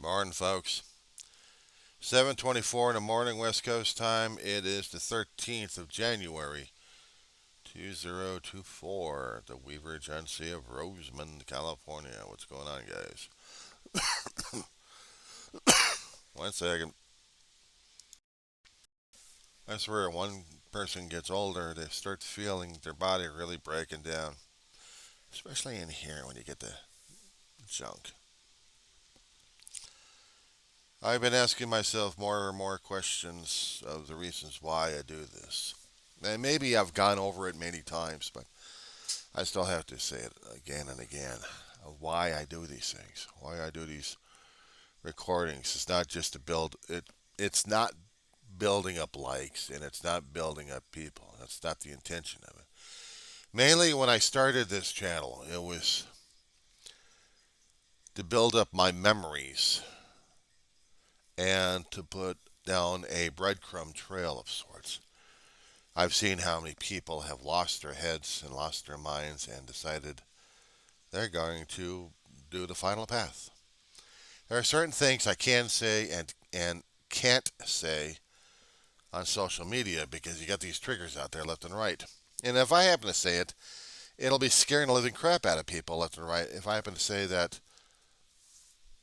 Morning, folks. 7:24 in the morning, West Coast time. It is the 13th of January, 2024. The Weaver Agency of Rosemond, California. What's going on, guys? 1 second. I swear, one person gets older, they start feeling their body really breaking down, especially in here when you get the junk. I've been asking myself more and more questions of the reasons why I do this. And maybe I've gone over it many times, but I still have to say it again and again of why I do these things, why I do these recordings. It's not just to build it. It's not building up likes, and it's not building up people. That's not the intention of it. Mainly, when I started this channel, it was to build up my memories and to put down a breadcrumb trail of sorts. I've seen how many people have lost their heads and lost their minds and decided they're going to do the final path. There are certain things I can say and can't say on social media because you got these triggers out there left and right. And if I happen to say it, it'll be scaring the living crap out of people left and right if I happen to say that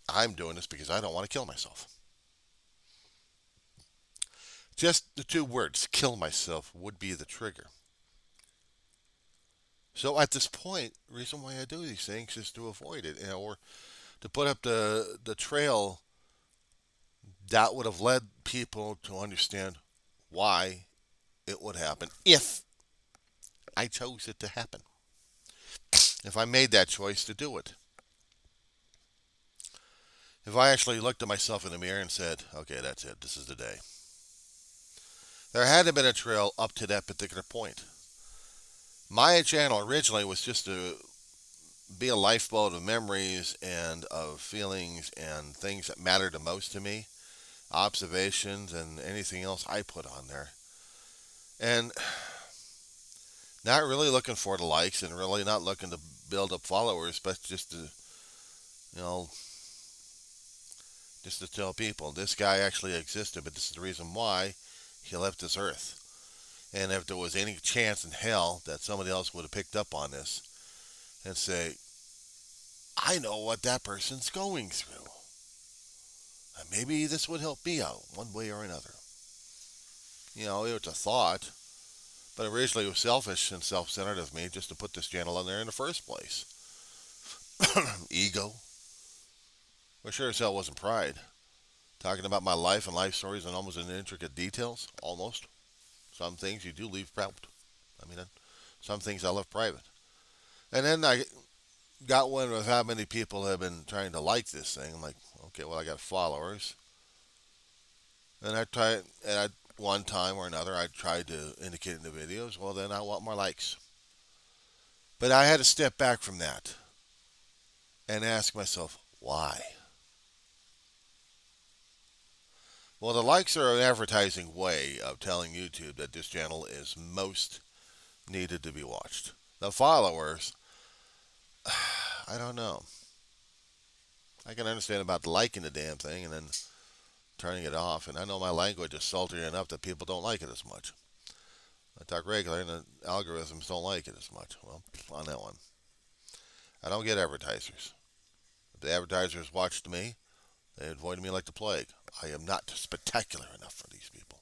I'm doing this because I don't want to kill myself. Just the two words, kill myself, would be the trigger. So at this point, the reason why I do these things is to avoid it, or to put up the trail that would have led people to understand why it would happen if I chose it to happen. If I made that choice to do it. If I actually looked at myself in the mirror and said, okay, that's it, this is the day. There had to have been a trail up to that particular point. My channel originally was just to be a lifeboat of memories and of feelings and things that matter the most to me, observations and anything else I put on there. And not really looking for the likes and really not looking to build up followers, but just to, you know, just to tell people this guy actually existed, but this is the reason why he left this earth. And if there was any chance in hell that somebody else would have picked up on this and say, I know what that person's going through. And maybe this would help me out one way or another. You know, it was a thought, but originally it was selfish and self-centered of me just to put this channel on there in the first place. Ego. Well, sure as hell wasn't pride. Talking about my life and life stories and almost in intricate details, almost. Some things you do leave private. Some things I left private. And then I got one with how many people have been trying to like this thing. I'm like, okay, well, I got followers. And I tried, and one time or another, I tried to indicate in the videos, well, then I want more likes. But I had to step back from that and ask myself, why? Well, the likes are an advertising way of telling YouTube that this channel is most needed to be watched. The followers, I don't know. I can understand about liking the damn thing and then turning it off. And I know my language is sultry enough that people don't like it as much. I talk regular and the algorithms don't like it as much. Well, on that one. I don't get advertisers. If the advertisers watched me, they avoid me like the plague. I am not spectacular enough for these people.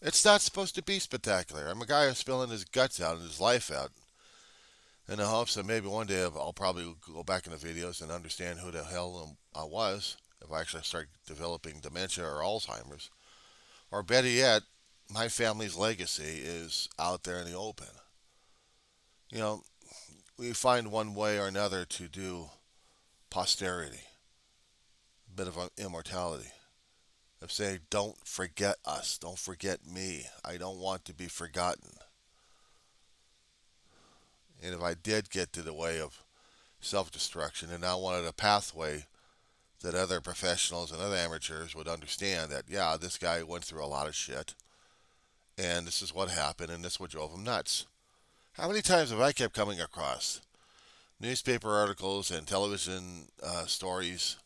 It's not supposed to be spectacular. I'm a guy who's spilling his guts out and his life out in the hopes that maybe one day I'll probably go back in the videos and understand who the hell I was if I actually start developing dementia or Alzheimer's. Or better yet, my family's legacy is out there in the open. You know, we find one way or another to do posterity, a bit of immortality. Of saying, don't forget us, don't forget me. I don't want to be forgotten. And if I did get to the way of self-destruction and I wanted a pathway that other professionals and other amateurs would understand that, yeah, this guy went through a lot of shit and this is what happened and this is what drove him nuts. How many times have I kept coming across newspaper articles and television stories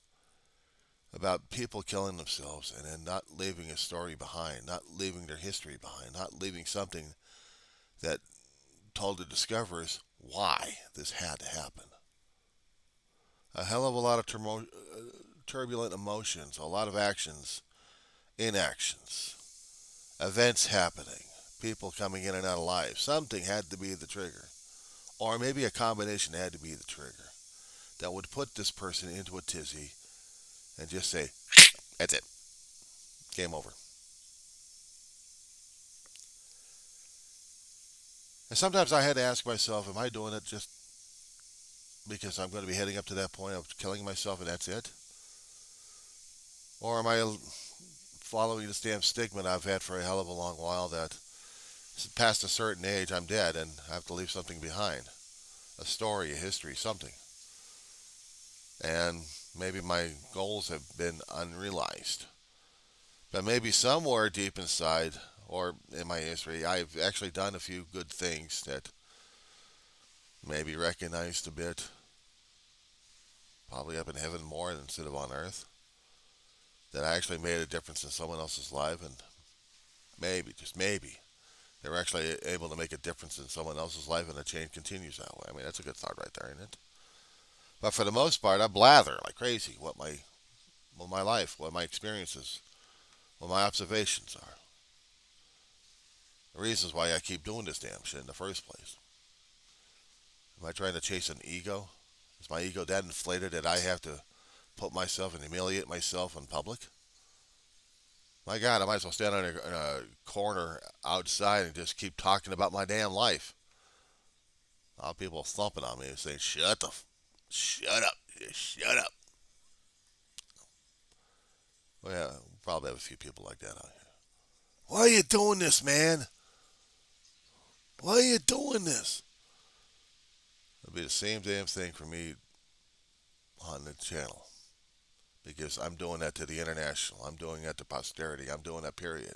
about people killing themselves and then not leaving a story behind, not leaving their history behind, not leaving something that told the discoverers why this had to happen. A hell of a lot of turbulent emotions, a lot of actions, inactions, events happening, people coming in and out of life. Something had to be the trigger. Or maybe a combination had to be the trigger that would put this person into a tizzy and just say, that's it, game over. And sometimes I had to ask myself, am I doing it just because I'm going to be heading up to that point of killing myself and that's it? Or am I following this damn stigma I've had for a hell of a long while that past a certain age I'm dead and I have to leave something behind? A story, a history, something. And maybe my goals have been unrealized. But maybe somewhere deep inside or in my history, I've actually done a few good things that may be recognized a bit, probably up in heaven more than instead of on earth. That I actually made a difference in someone else's life, and maybe, just maybe, they were actually able to make a difference in someone else's life, and the chain continues that way. I mean, that's a good thought right there, isn't it? But for the most part, I blather like crazy what my life, what my experiences, what my observations are. The reasons why I keep doing this damn shit in the first place. Am I trying to chase an ego? Is my ego that inflated that I have to put myself and humiliate myself in public? My God, I might as well stand in a corner outside and just keep talking about my damn life. A lot of people thumping on me and saying, shut up, shut up. Well, yeah, we'll probably have a few people like that out here. Why are you doing this, man? Why are you doing this? It'll be the same damn thing for me on the channel. Because I'm doing that to the international. I'm doing that to posterity. I'm doing that period.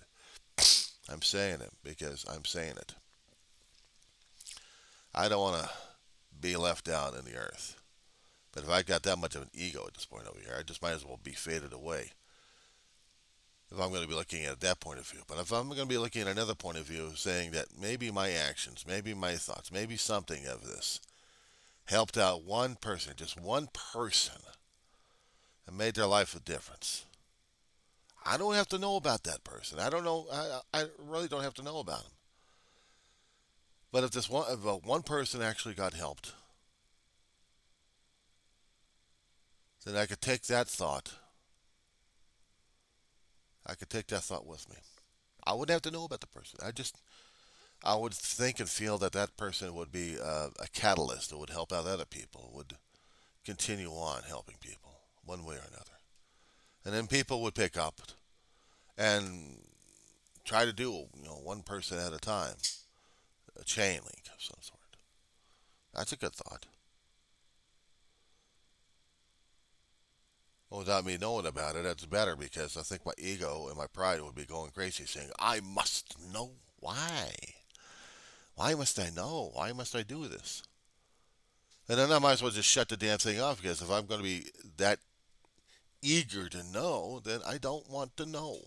I'm saying it because I'm saying it. I don't want to be left out in the earth. But if I got that much of an ego at this point over here, I just might as well be faded away. If I'm going to be looking at that point of view. But if I'm going to be looking at another point of view, saying that maybe my actions, maybe my thoughts, maybe something of this helped out one person, just one person, and made their life a difference. I don't have to know about that person. I don't know. I really don't have to know about him. But if one person actually got helped, then I could take that thought. I could take that thought with me. I wouldn't have to know about the person. I would think and feel that that person would be a catalyst that would help out other people, would continue on helping people one way or another. And then people would pick up and try to do, one person at a time, a chain link of some sort. That's a good thought. Well, without me knowing about it, that's better because I think my ego and my pride would be going crazy saying, I must know why. Why must I know? Why must I do this? And then I might as well just shut the damn thing off because if I'm going to be that eager to know, then I don't want to know.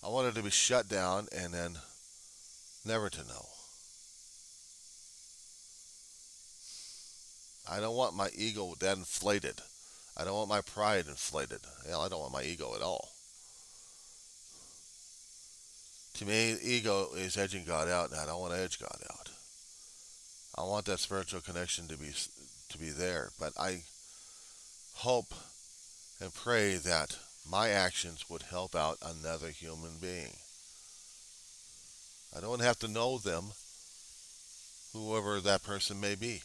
I want it to be shut down and then never to know. I don't want my ego that inflated. I don't want my pride inflated. Hell, I don't want my ego at all. To me, ego is edging God out, and I don't want to edge God out. I want that spiritual connection to be there, but I hope and pray that my actions would help out another human being. I don't have to know them, whoever that person may be.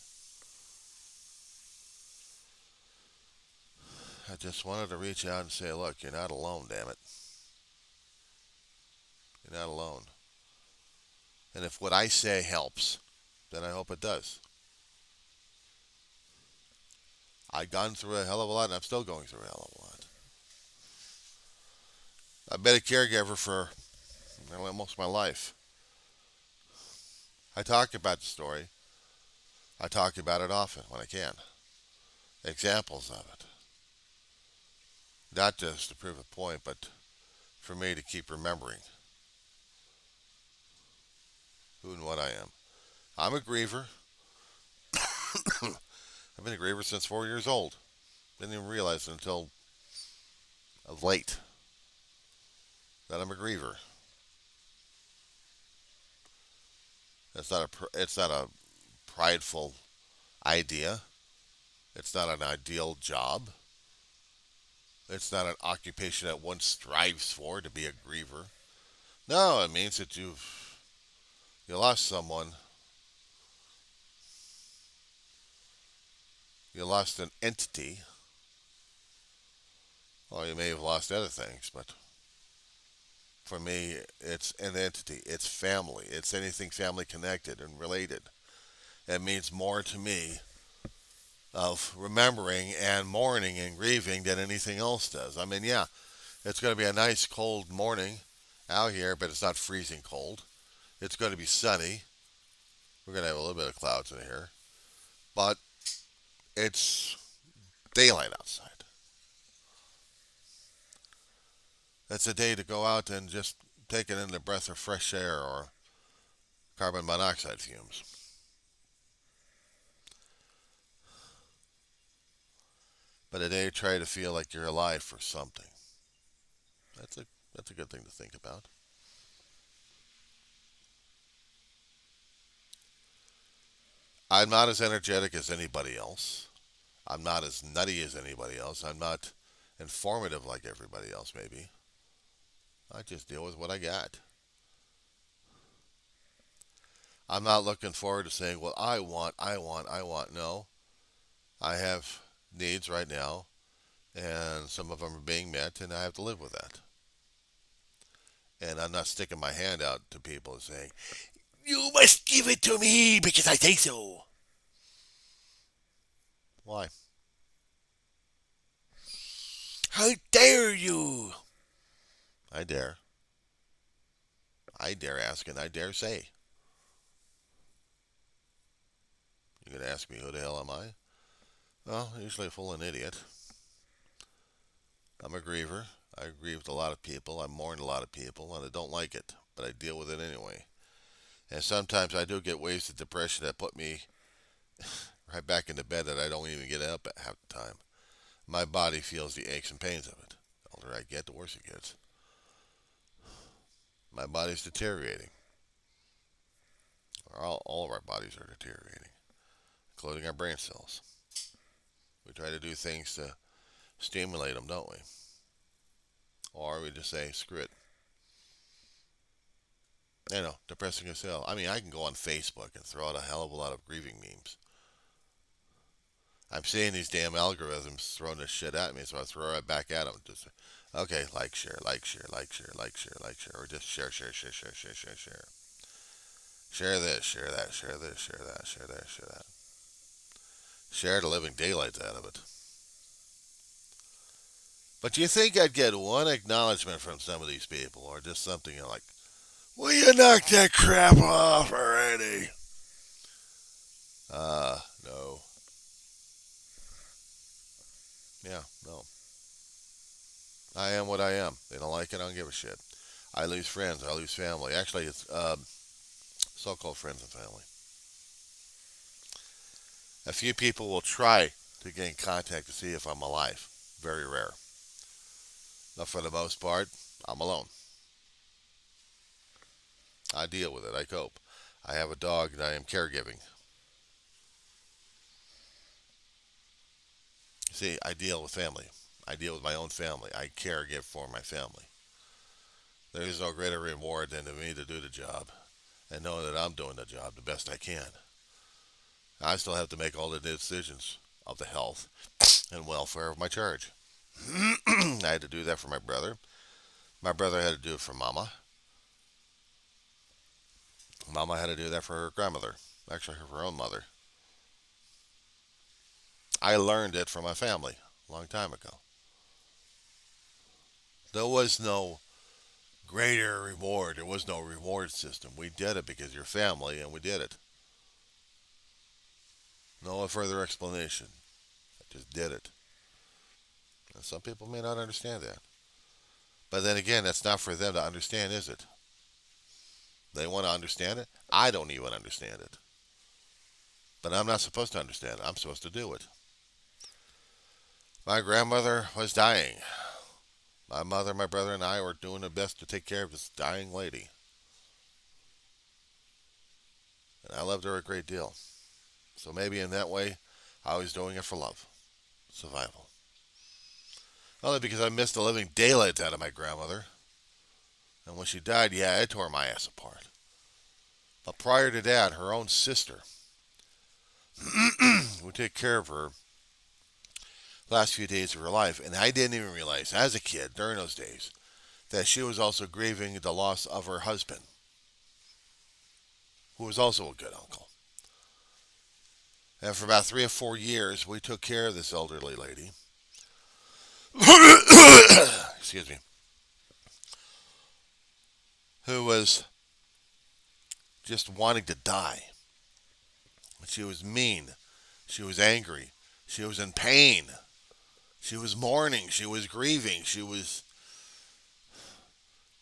I just wanted to reach out and say, look, you're not alone, damn it. You're not alone. And if what I say helps, then I hope it does. I've gone through a hell of a lot, and I'm still going through a hell of a lot. I've been a caregiver for most of my life. I talk about the story. I talk about it often when I can. Examples of it. Not just to prove a point, but for me to keep remembering who and what I am. I'm a griever. I've been a griever since 4 years old. Didn't even realize it until late that I'm a griever. It's not a prideful idea. It's not an ideal job. It's not an occupation that one strives for to be a griever. No, it means that you lost someone, you lost an entity. Well, you may have lost other things, but for me, it's an entity. It's family. It's anything family connected and related. It means more to me of remembering and mourning and grieving than anything else does. I mean, yeah, it's going to be a nice cold morning out here, but it's not freezing cold. It's going to be sunny. We're going to have a little bit of clouds in here, but it's daylight outside. It's a day to go out and just take it in the breath of fresh air or carbon monoxide fumes. But a day to try to feel like you're alive for something. That's a that's a good thing to think about. I'm not as energetic as anybody else. I'm not as nutty as anybody else. I'm not informative like everybody else, maybe. I just deal with what I got. I'm not looking forward to saying, well, I want. No, I have needs right now, and some of them are being met, and I have to live with that. And I'm not sticking my hand out to people and saying, you must give it to me because I say so. Why? How dare you? I dare. I dare ask and I dare say. You're going to ask me who the hell am I? Well, usually a full an idiot. I'm a griever. I grieve with a lot of people. I mourn a lot of people, and I don't like it, but I deal with it anyway. And sometimes I do get waves of depression that put me right back into bed that I don't even get up at half the time. My body feels the aches and pains of it. The older I get, the worse it gets. My body's deteriorating. All of our bodies are deteriorating, including our brain cells. We try to do things to stimulate them, don't we? Or we just say, screw it. You know, depressing as hell. I mean, I can go on Facebook and throw out a hell of a lot of grieving memes. I'm seeing these damn algorithms throwing this shit at me, so I throw it back at them. Just, okay, like, share, like, share, like, share, like, share, like, share, or just share, share, share, share, share, share, share. Share this, share that, share this, share that, share that, share that. Share the living daylights out of it. But you think I'd get one acknowledgement from some of these people, or just something like, will you knock that crap off already? No. Yeah, no. I am what I am. They don't like it, I don't give a shit. I lose friends, I lose family. Actually, it's so-called friends and family. A few people will try to get in contact to see if I'm alive. Very rare. But for the most part, I'm alone. I deal with it. I cope. I have a dog and I am caregiving. See, I deal with family. I deal with my own family. I caregive for my family. There is no greater reward than for me to do the job and know that I'm doing the job the best I can. I still have to make all the decisions of the health and welfare of my charge. I had to do that for my brother. My brother had to do it for Mama. Mama had to do that for her grandmother. Actually, her own mother. I learned it from my family a long time ago. There was no greater reward. There was no reward system. We did it because you're family and we did it. No further explanation. I just did it. And some people may not understand that. But then again, that's not for them to understand, is it? They want to understand it. I don't even understand it. But I'm not supposed to understand it. I'm supposed to do it. My grandmother was dying. My mother, my brother, and I were doing our best to take care of this dying lady. And I loved her a great deal. So maybe in that way, I was doing it for love, survival. Only because I missed the living daylights out of my grandmother. And when she died, yeah, it tore my ass apart. But prior to that, her own sister would take care of her last few days of her life. And I didn't even realize, as a kid, during those days, that she was also grieving the loss of her husband, who was also a good uncle. And for about 3 or 4 years, we took care of this elderly lady. Excuse me. Who was just wanting to die. She was mean. She was angry. She was in pain. She was mourning. She was grieving. She was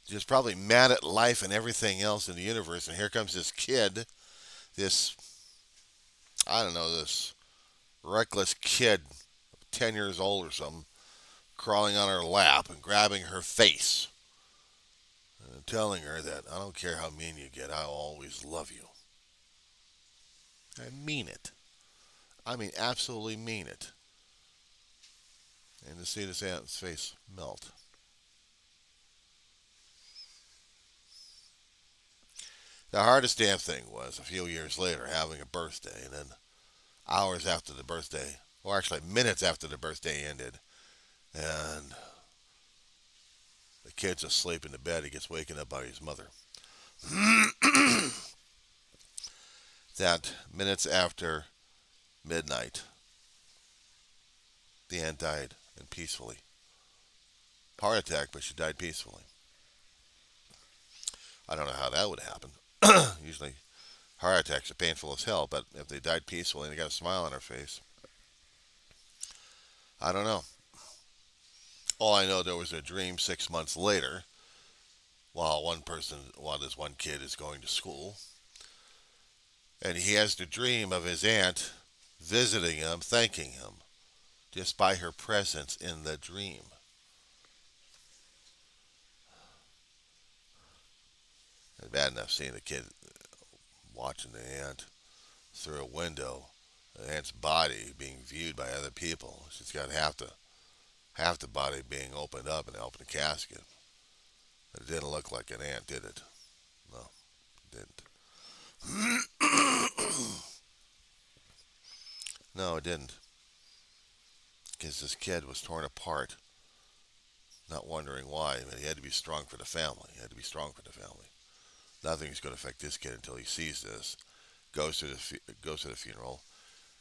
just probably mad at life and everything else in the universe. And here comes this kid, this, I don't know, this reckless kid, 10 years old or something, crawling on her lap and grabbing her face and telling her that I don't care how mean you get, I'll always love you. I mean it. I mean, absolutely mean it. And to see this aunt's face melt. The hardest damn thing was a few years later having a birthday, and then hours after the birthday, or actually minutes after the birthday ended, and the kid's asleep in the bed. He gets waken up by his mother. That minutes after midnight, the aunt died, and peacefully. Heart attack, but she died peacefully. I don't know how that would happen. Usually, heart attacks are painful as hell, but if they died peacefully and they got a smile on her face, I don't know. All I know, there was a dream 6 months later, while this one kid is going to school, and he has the dream of his aunt visiting him, thanking him, just by her presence in the dream. It's bad enough seeing the kid watching the aunt through a window, the aunt's body being viewed by other people. She's got half the body being opened up in an open casket. It didn't look like an ant, did it? No, it didn't. No, it didn't. Because this kid was torn apart, not wondering why. I mean, he had to be strong for the family. He had to be strong for the family. Nothing's going to affect this kid until he sees this, goes to the funeral,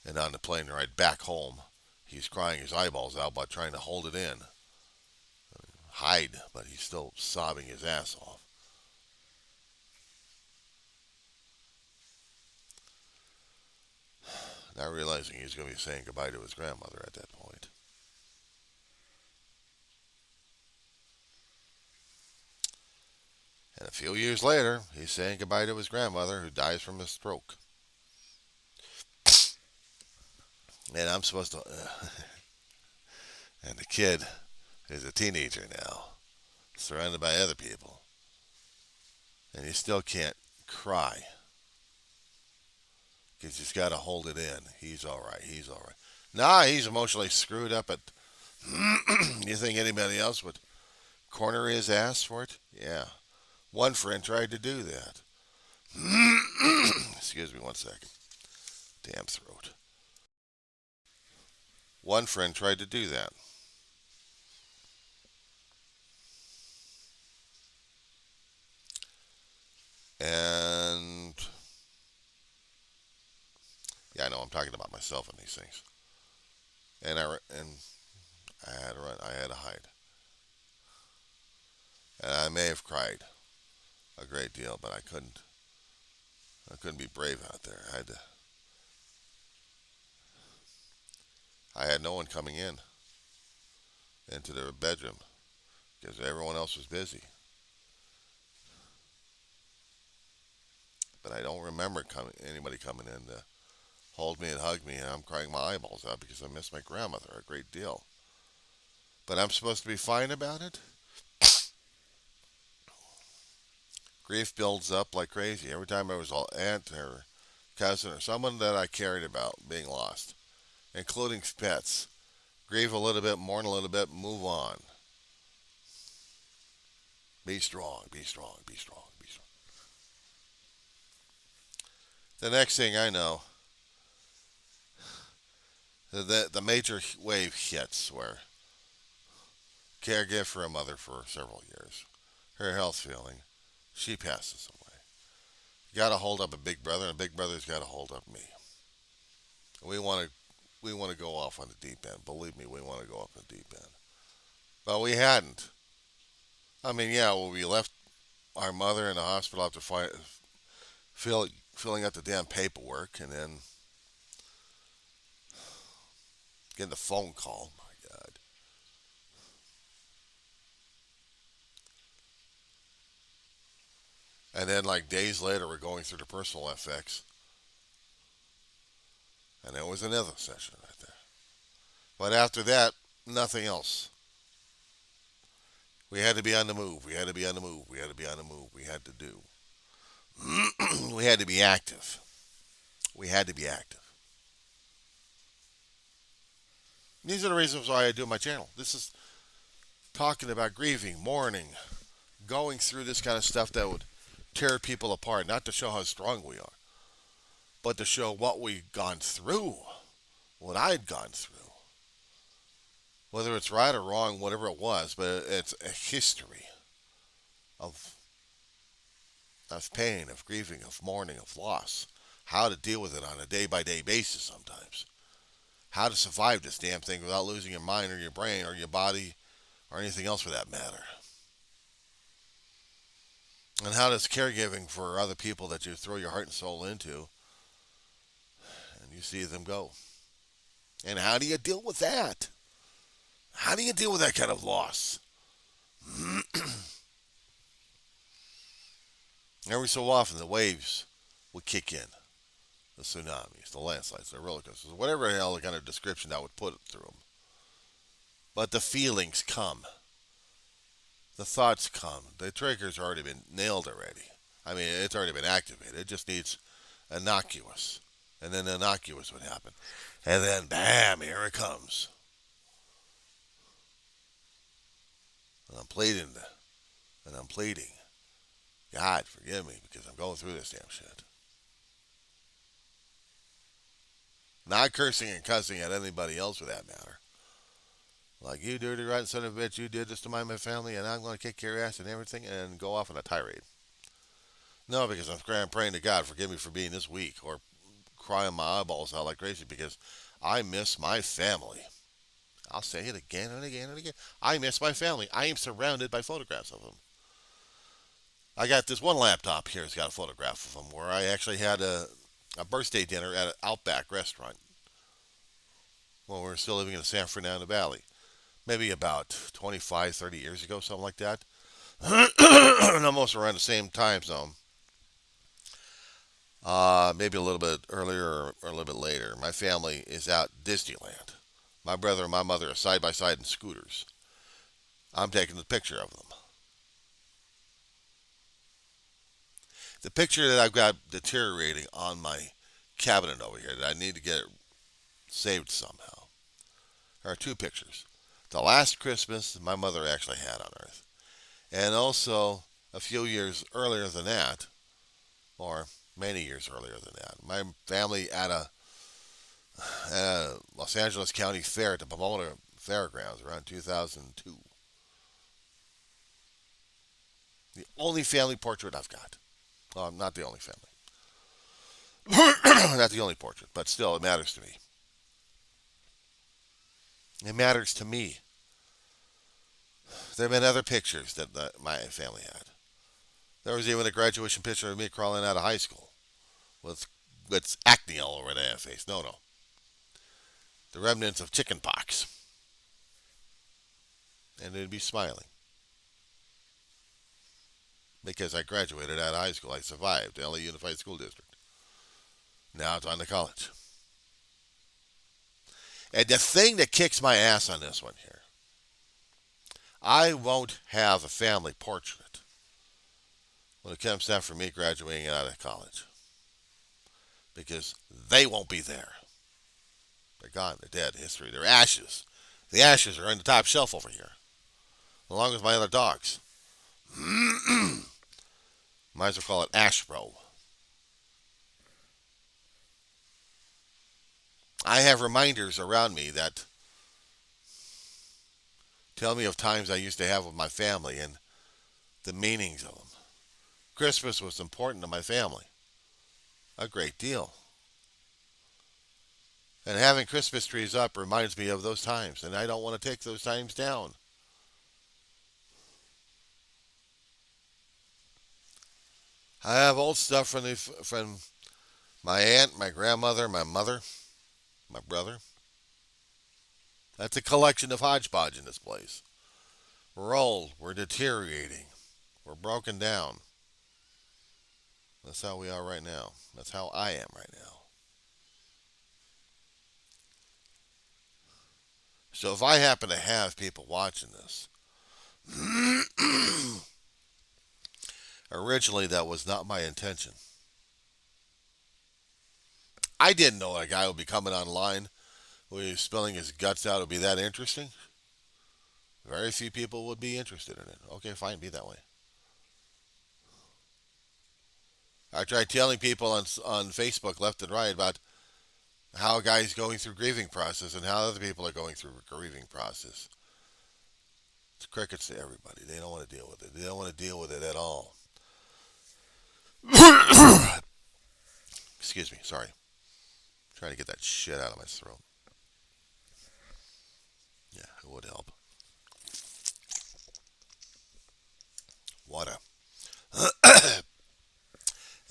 and on the plane ride back home, he's crying his eyeballs out but trying to hold it in, hide, but he's still sobbing his ass off. Not realizing he's going to be saying goodbye to his grandmother at that point. And a few years later, he's saying goodbye to his grandmother who dies from a stroke. And I'm supposed to. And the kid is a teenager now, surrounded by other people. And he still can't cry because he's got to hold it in. He's all right. He's all right. Nah, he's emotionally screwed up. At you think anybody else would corner his ass for it? Yeah. One friend tried to do that. Excuse me one second. Damn throat. One friend tried to do that. And yeah, I know I'm talking about myself in these things. And I had to run. I had to hide. And I may have cried a great deal, but I couldn't. I couldn't be brave out there. I had to. I had no one coming in. into their bedroom because everyone else was busy. But I don't remember anybody coming in to hold me and hug me, and I'm crying my eyeballs out because I miss my grandmother a great deal. But I'm supposed to be fine about it? Grief builds up like crazy. Every time I was an aunt or cousin or someone that I cared about being lost, including pets, grieve a little bit, mourn a little bit, move on. Be strong, be strong, be strong, be strong. The next thing I know, the major wave hits where caregiver for a mother for several years, her health failing, she passes away. Got to hold up a big brother, and a big brother's got to hold up me. We want to go off on the deep end. Believe me, we want to go off on the deep end. But we hadn't. I mean, yeah, well, we left our mother in the hospital after filling out the damn paperwork, and then getting the phone call. My God. And then, like days later, we're going through the personal effects, and there was another session right there. But after that, nothing else. We had to be on the move. We had to be on the move. We had to be on the move. We had to do. We had to be active. We had to be active. These are the reasons why I do my channel. This is talking about grieving, mourning, going through this kind of stuff that would tear people apart, not to show how strong we are, but to show what we've gone through, what I'd gone through. Whether it's right or wrong, whatever it was, but it's a history of, of pain, of grieving, of mourning, of loss. How to deal with it on a day by day basis sometimes. How to survive this damn thing without losing your mind or your brain or your body or anything else for that matter. And how does caregiving for other people that you throw your heart and soul into and you see them go? And how do you deal with that? How do you deal with that kind of loss? Every so often, the waves would kick in. The tsunamis, the landslides, the roller coasters, whatever the hell kind of description I would put through them. But the feelings come. The thoughts come. The trigger's already been nailed already. I mean, it's already been activated. It just needs innocuous. And then innocuous would happen. And then, bam, here it comes. And I'm pleading. And I'm pleading. God, forgive me because I'm going through this damn shit. Not cursing and cussing at anybody else for that matter. Like, you dirty rotten son of a bitch, you did this to my family, and I'm going to kick your ass and everything, and go off on a tirade. No, because I'm praying to God, forgive me for being this weak, or crying my eyeballs out like crazy, because I miss my family. I'll say it again and again and again. I miss my family. I am surrounded by photographs of them. I got this one laptop here that's got a photograph of them, where I actually had a birthday dinner at an Outback restaurant when we were still living in the San Fernando Valley. Maybe about 25, 30 years ago, something like that. And almost around the same time zone. Maybe a little bit earlier or a little bit later. My family is out Disneyland. My brother and my mother are side by side in scooters. I'm taking the picture of them. The picture that I've got deteriorating on my cabinet over here that I need to get it saved somehow. There are two pictures. The last Christmas my mother actually had on Earth. And also a few years earlier than that, or many years earlier than that. My family at a Los Angeles County Fair at the Pomona Fairgrounds around 2002. The only family portrait I've got. Well, not the only family. Not the only portrait, but still, it matters to me. It matters to me. There have been other pictures that my family had. There was even a graduation picture of me crawling out of high school with acne all over the face. No, no. The remnants of chicken pox. and they'd be smiling because I graduated out of high school. I survived the LA Unified School District. Now it's on to college. And the thing that kicks my ass on this one here, I won't have a family portrait when it comes time for me graduating out of college because they won't be there. They're gone. They're dead. History. They're ashes. The ashes are in the top shelf over here, along with my other dogs. Might as well call it Ashbro. I have reminders around me that tell me of times I used to have with my family and the meanings of them. Christmas was important to my family, a great deal. And having Christmas trees up reminds me of those times, and I don't want to take those times down. I have old stuff from my aunt, my grandmother, my mother, my brother. That's a collection of hodgepodge in this place. We're old. We're deteriorating. We're broken down. That's how we are right now. That's how I am right now. So if I happen to have people watching this, originally that was not my intention. I didn't know a guy would be coming online who was spilling his guts out would be that interesting. Very few people would be interested in it. Okay, fine, be that way. I tried telling people on Facebook left and right about how a guy's going through grieving process and how other people are going through grieving process. It's crickets to everybody. They don't want to deal with it. They don't want to deal with it at all. Excuse me, sorry. I'm trying to get that shit out of my throat. Yeah, it would help. Water.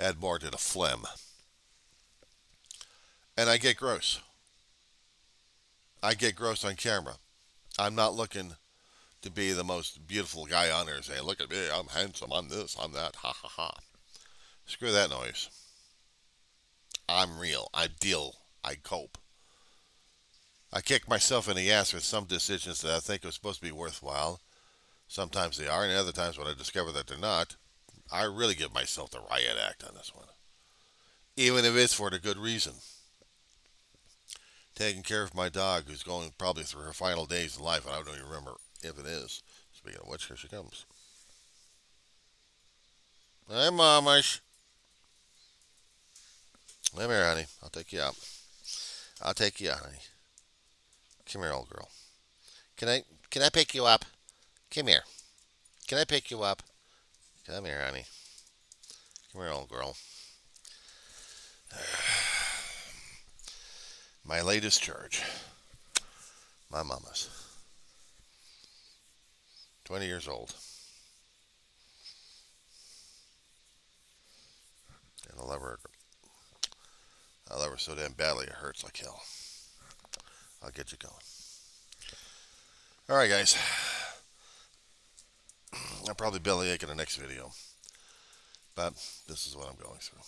Add more to the phlegm. And I get gross. I get gross on camera. I'm not looking to be the most beautiful guy on there saying, look at me, I'm handsome, I'm this, I'm that, ha ha ha. Screw that noise. I'm real. I deal. I cope. I kick myself in the ass with some decisions that I think are supposed to be worthwhile. Sometimes they are, and other times when I discover that they're not, I really give myself the riot act on this one. Even if it's for the good reason. Taking care of my dog who's going probably through her final days in life, and I don't even remember if it is. Speaking of which, here she comes. Hi, Mamish. Come here, honey. I'll take you out. I'll take you out, honey. Come here, old girl. Can I pick you up? Come here. Can I pick you up? Come here, honey. Come here, old girl. My latest charge. My mama's. 20 years old. And I love her so damn badly it hurts like hell. I'll get you going. Alright, guys. I'll probably bellyache in the next video. But this is what I'm going through.